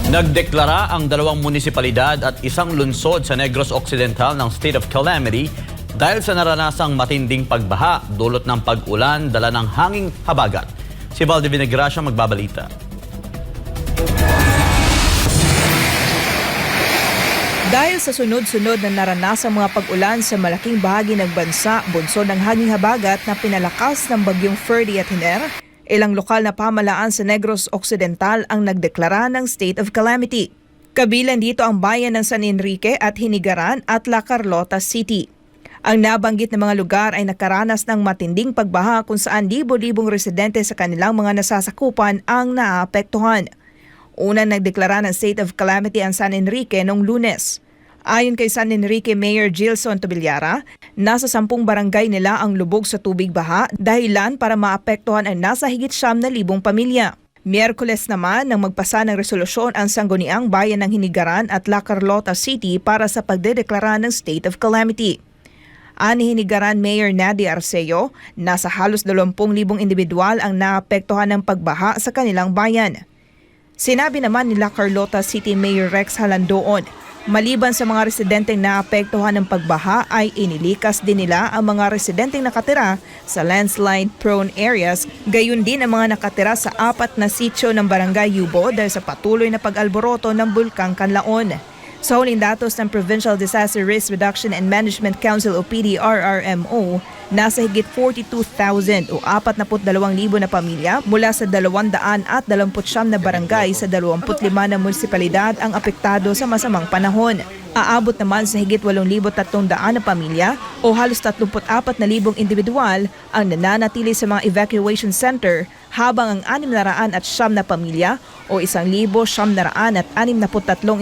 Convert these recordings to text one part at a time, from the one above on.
Nagdeklara ang dalawang munisipalidad at isang lungsod sa Negros Occidental ng state of calamity dahil sa naranasang matinding pagbaha dulot ng pag-ulan dala ng hanging habagat. Si Valdi Vinegracia magbabalita. Dahil sa sunod-sunod na naranasang mga pag-ulan sa malaking bahagi ng bansa, bunsod ng hanging habagat na pinalakas ng bagyong Ferdy at Hiner, ilang lokal na pamalaan sa Negros Occidental ang nagdeklara ng state of calamity. Kabilang dito ang bayan ng San Enrique at Hinigaran at La Carlota City. Ang nabanggit na mga lugar ay nakaranas ng matinding pagbaha kung saan libo-libong residente sa kanilang mga nasasakupan ang naapektuhan. Unang nagdeklara ng state of calamity ang San Enrique noong Lunes. Ayon kay San Enrique Mayor Gilson Tobillara, nasa 10 barangay nila ang lubog sa tubig baha dahilan para maapektuhan ang nasa higit 9,000 pamilya. Miyerkules naman nang magpasa ng resolusyon ang sangguniang bayan ng Hinigaran at La Carlota City para sa pagdedeklara ng state of calamity. Ani Hinigaran Mayor Nadia Arceo, nasa halos 20,000 individual ang naapektuhan ng pagbaha sa kanilang bayan. Sinabi naman ni La Carlota City Mayor Rex Halandoon, maliban sa mga residenteng naapektuhan ng pagbaha ay inilikas din nila ang mga residenteng nakatira sa landslide-prone areas, gayon din ang mga nakatira sa 4 na sitio ng Barangay Yubo dahil sa patuloy na pag-alboroto ng Bulkang Kanlaon. Sa huling datos ng Provincial Disaster Risk Reduction and Management Council o PDRRMO, nasa higit 42,000 o 42,000 na pamilya mula sa 229 na barangay sa 25 na munisipalidad ang apektado sa masamang panahon. Aabot naman sa higit 8,300 na pamilya o halos 34,000 individual ang nananatili sa mga evacuation center habang ang 609 na pamilya o 1,963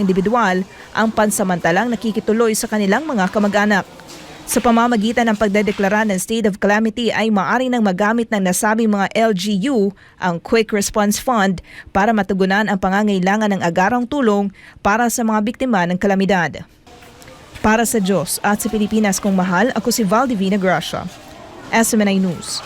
individual ang pansamantalang nakikituloy sa kanilang mga kamag-anak. Sa pamamagitan ng pagdedeklara ng state of calamity ay maaari nang magamit ng nasabing mga LGU ang Quick Response Fund para matugunan ang pangangailangan ng agarang tulong para sa mga biktima ng kalamidad. Para sa Diyos at sa Pilipinas kong mahal, ako si Valdi Vinegracia, SMNI News.